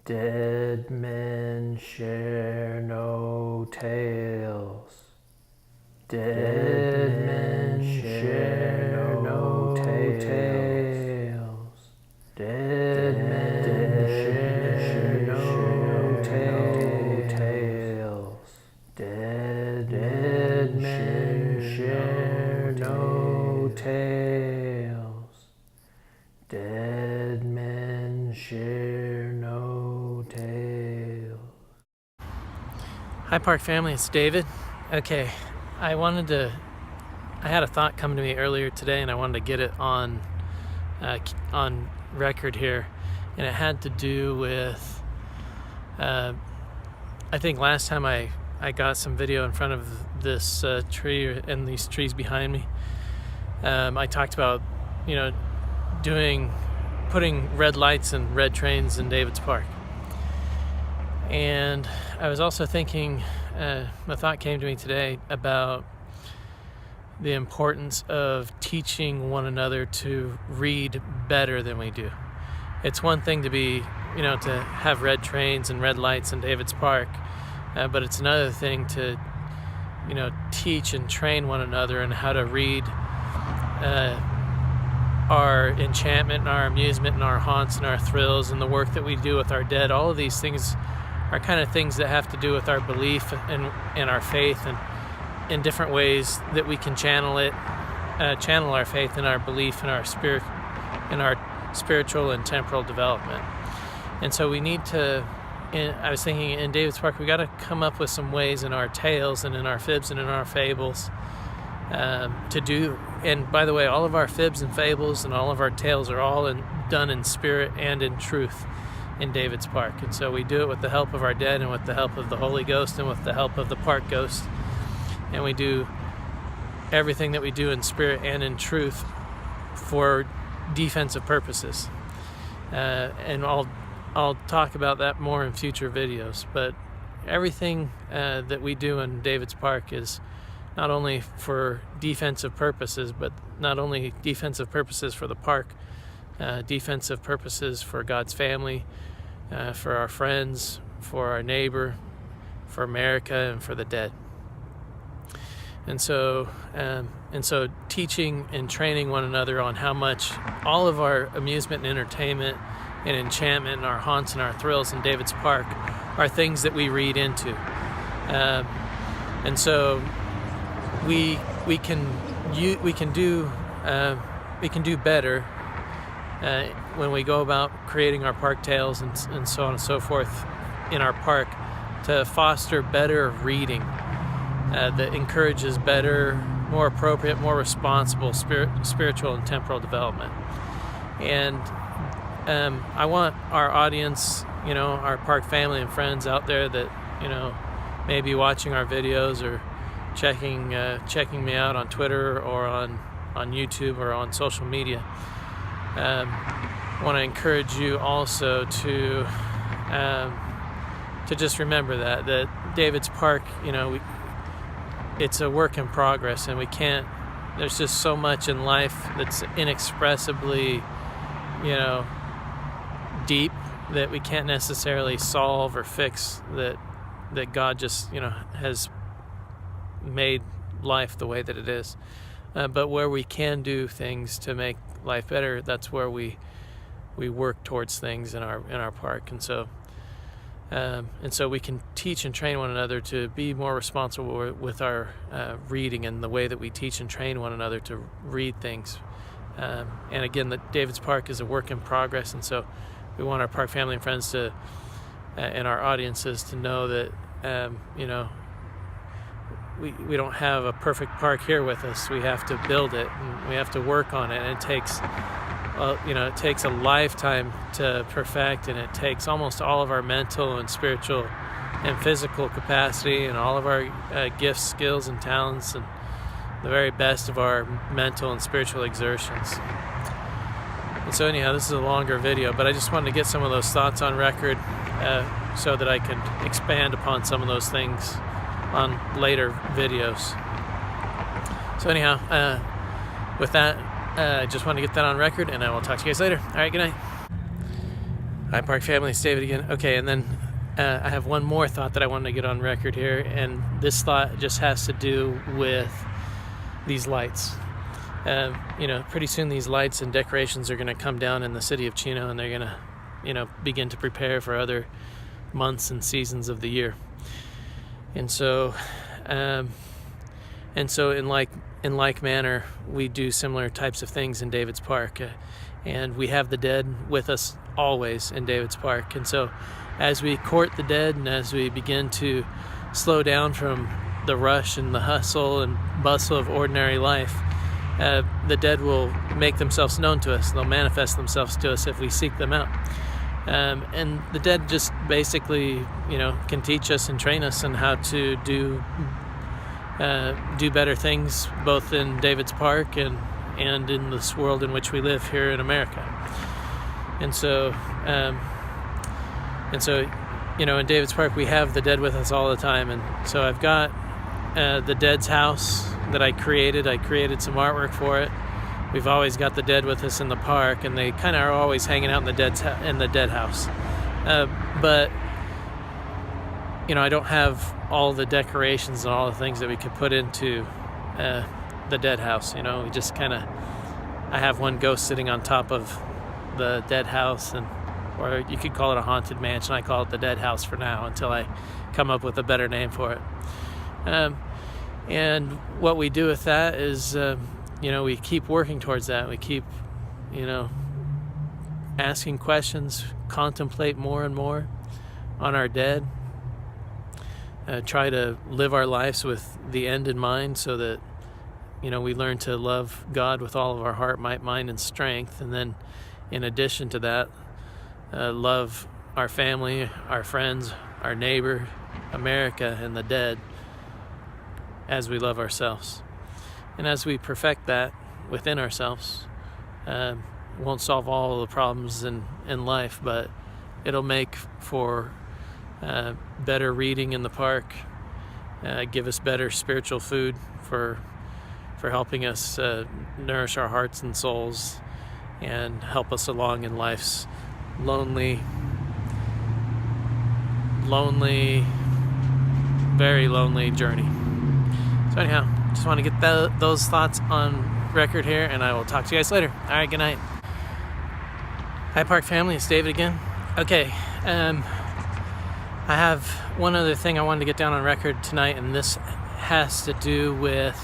Dead men share no tales. Dead men share no tales. Dead men share no tales. Dead men share no tales. Dead men share no tales. Hi Park family, it's David. Okay, I had a thought come to me earlier today and I wanted to get it on record here, and it had to do with I think last time I got some video in front of this tree and these trees behind me. I talked about putting red lights and red trains in David's Park. And I was also thinking, a thought came to me today about the importance of teaching one another to read better than we do. It's one thing to to have red trains and red lights in David's Park, but it's another thing to, teach and train one another in how to read our enchantment and our amusement and our haunts and our thrills and the work that we do with our dead. All of these things are kind of things that have to do with our belief and our faith, and in different ways that we can channel our faith and our belief and our spirit and our spiritual and temporal development. And so we need to, I was thinking in David's Park, we got to come up with some ways in our tales and in our fibs and in our fables to do. And by the way, all of our fibs and fables and all of our tales are all done in spirit and in truth in David's Park. And so we do it with the help of our dead and with the help of the Holy Ghost and with the help of the Park Ghost. And we do everything that we do in spirit and in truth for defensive purposes. And I'll talk about that more in future videos. But everything that we do in David's Park is not only for defensive purposes, but not only defensive purposes for the park, defensive purposes for God's family, for our friends, for our neighbor, for America, and for the dead. And so teaching and training one another on how much all of our amusement and entertainment and enchantment and our haunts and our thrills in David's Park are things that we read into. And so we can do better when we go about creating our park tales and so on and so forth in our park, to foster better reading that encourages better, more appropriate, more responsible spiritual and temporal development. And I want our audience, our park family and friends out there that may be watching our videos or checking me out on Twitter or on YouTube or on social media. I want to encourage you also to just remember that David's Park, it's a work in progress, and there's just so much in life that's inexpressibly, deep, that we can't necessarily solve or fix, that God just, has made life the way that it is. But where we can do things to make life better, that's where we work towards things in our park. And so we can teach and train one another to be more responsible with our reading and the way that we teach and train one another to read things. And again, David's Park is a work in progress, and so we want our park family and friends to and our audiences to know that we don't have a perfect park here with us. We have to build it, and we have to work on it, and it takes a lifetime to perfect, and it takes almost all of our mental and spiritual and physical capacity and all of our gifts, skills, and talents, and the very best of our mental and spiritual exertions. And so anyhow, this is a longer video, but I just wanted to get some of those thoughts on record so that I can expand upon some of those things on later videos. So anyhow, with that, I just want to get that on record, and I will talk to you guys later. All right, good night. Hi, Park family. It's David again. Okay, and then I have one more thought that I wanted to get on record here, and this thought just has to do with these lights. Pretty soon these lights and decorations are going to come down in the city of Chino, and they're going to, begin to prepare for other months and seasons of the year. And so in like manner, we do similar types of things in David's Park, and we have the dead with us always in David's Park. And so, as we court the dead and as we begin to slow down from the rush and the hustle and bustle of ordinary life, the dead will make themselves known to us. They'll manifest themselves to us if we seek them out. And the dead just basically, can teach us and train us on how to do better things, both in David's Park and in this world in which we live here in America. And so, in David's Park, we have the dead with us all the time. And so I've got the dead's house that I created. I created some artwork for it. We've always got the dead with us in the park, and they kind of are always hanging out in the dead house. But I don't have all the decorations and all the things that we could put into the dead house. We just I have one ghost sitting on top of the dead house, or you could call it a haunted mansion. I call it the dead house for now until I come up with a better name for it. And what we do with that is, we keep working towards that. We keep, asking questions, contemplate more and more on our dead, try to live our lives with the end in mind so that, we learn to love God with all of our heart, might, mind, and strength. And then in addition to that, love our family, our friends, our neighbor, America, and the dead as we love ourselves. And as we perfect that within ourselves, won't solve all the problems in life, but it'll make for better reading in the park, give us better spiritual food for helping us nourish our hearts and souls and help us along in life's lonely, very lonely journey. So anyhow, just want to get those thoughts on record here, and I will talk to you guys later. All right, good night. Hi, Park family. It's David again. Okay, I have one other thing I wanted to get down on record tonight, and this has to do with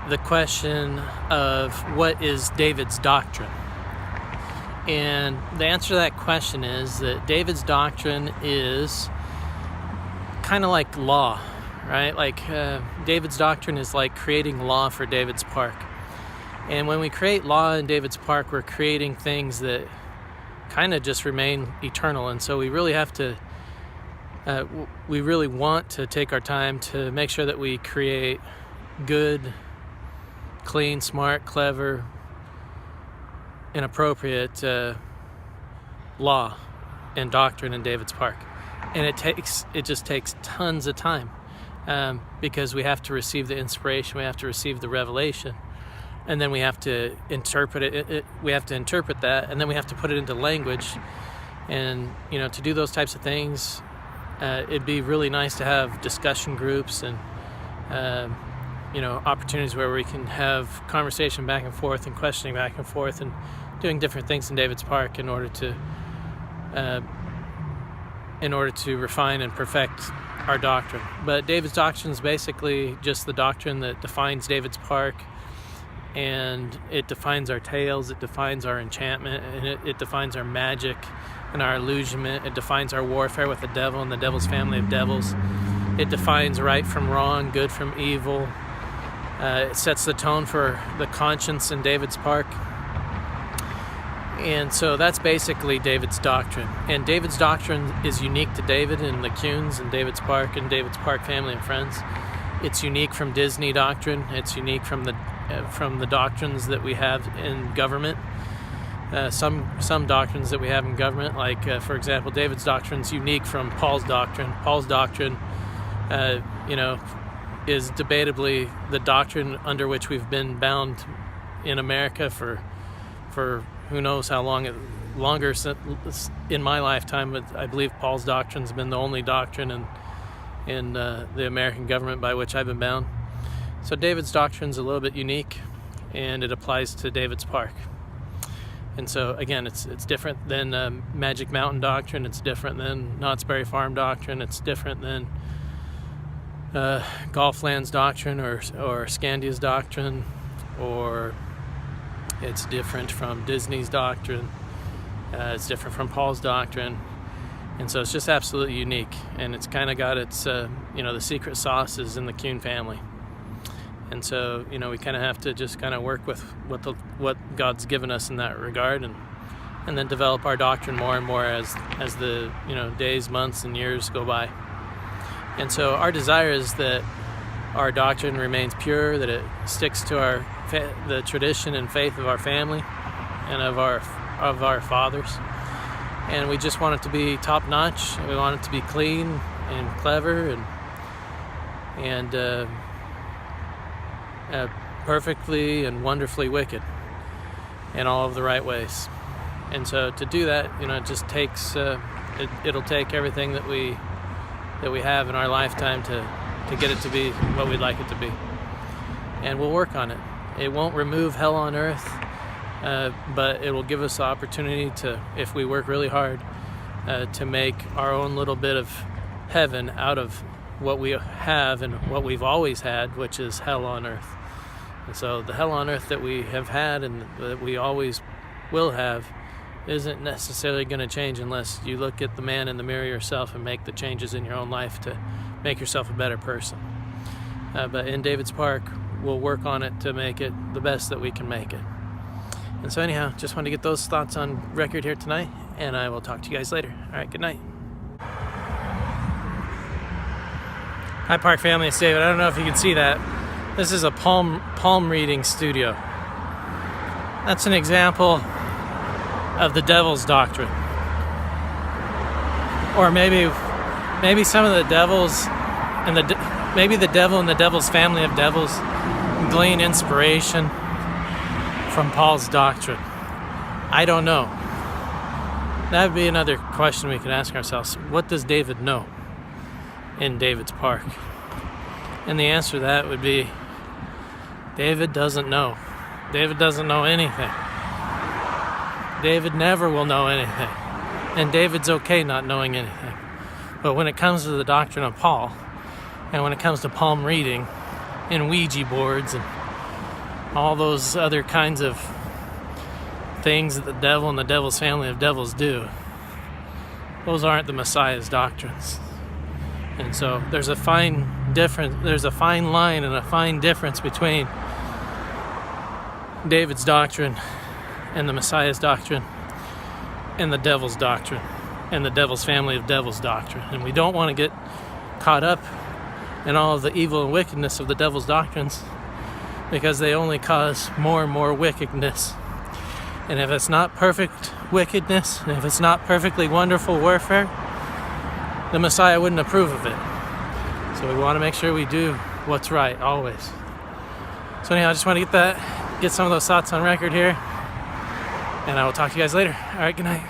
the question of what is David's doctrine. And the answer to that question is that David's doctrine is kind of like law, right? Like David's doctrine is like creating law for David's Park. And when we create law in David's Park, we're creating things that kind of just remain eternal. And so we really have to, we really want to take our time to make sure that we create good, clean, smart, clever, and appropriate law and doctrine in David's Park. And it just takes tons of time because we have to receive the inspiration, we have to receive the revelation, and then we have to interpret it. We have to interpret that, and then we have to put it into language. And to do those types of things, it'd be really nice to have discussion groups and opportunities where we can have conversation back and forth and questioning back and forth and doing different things in David's Park in order to refine and perfect our doctrine. But David's doctrine is basically just the doctrine that defines David's Park, and it defines our tales, it defines our enchantment, and it defines our magic and our illusionment. It defines our warfare with the devil and the devil's family of devils. It defines right from wrong, good from evil. It sets the tone for the conscience in David's Park. And so that's basically David's doctrine. And David's doctrine is unique to David and the Kuhns and David's Park and David's Park family and friends. It's unique from Disney doctrine. It's unique from the doctrines that we have in government. Some doctrines that we have in government, like for example, David's doctrine is unique from Paul's doctrine. Paul's doctrine, is debatably the doctrine under which we've been bound in America for who knows how long longer in my lifetime, but I believe Paul's doctrine's been the only doctrine in the American government by which I've been bound. So David's doctrine's a little bit unique, and it applies to David's Park. And so again, it's different than Magic Mountain doctrine. It's different than Knott's Berry Farm doctrine. It's different than Golfland's doctrine or Scandia's doctrine, or it's different from Disney's doctrine. It's different from Paul's doctrine. And so it's just absolutely unique, and it's kind of got its, the secret sauce is in the Kuhn family. And so, we kind of have to just kind of work with what God's given us in that regard, and then develop our doctrine more and more as the days, months, and years go by. And so our desire is that our doctrine remains pure, that it sticks to the tradition and faith of our family and of our fathers. And we just want it to be top notch. We want it to be clean and clever and perfectly and wonderfully wicked in all of the right ways. And so to do that, it just takes it'll take everything that we have in our lifetime to get it to be what we'd like it to be. And we'll work on it. It won't remove hell on earth, but it will give us the opportunity to, if we work really hard, to make our own little bit of heaven out of what we have and what we've always had, which is hell on earth. And so the hell on earth that we have had and that we always will have isn't necessarily going to change unless you look at the man in the mirror yourself and make the changes in your own life to make yourself a better person. But in David's Park, we'll work on it to make it the best that we can make it. And so anyhow, just wanted to get those thoughts on record here tonight, and I will talk to you guys later. All right, good night. Hi, Park family, it's David. I don't know if you can see that. This is a palm reading studio. That's an example of the devil's doctrine. Or maybe some of the devils and maybe the devil and the devil's family of devils glean inspiration from Paul's doctrine. I don't know. That would be another question we could ask ourselves. What does David know in David's Park? And the answer to that would be David doesn't know. David doesn't know anything. David never will know anything. And David's okay not knowing anything. But when it comes to the doctrine of Paul, and when it comes to palm reading and Ouija boards and all those other kinds of things that the devil and the devil's family of devils do, those aren't the Messiah's doctrines. And so there's a fine line and a fine difference between David's doctrine and the Messiah's doctrine and the devil's doctrine and the devil's family of devils doctrine. And we don't want to get caught up in all of the evil and wickedness of the devil's doctrines, because they only cause more and more wickedness. And if it's not perfect wickedness, and if it's not perfectly wonderful warfare, the Messiah wouldn't approve of it. So we want to make sure we do what's right always. So anyhow, I just want to get some of those thoughts on record here, and I will talk to you guys later. All right, good night.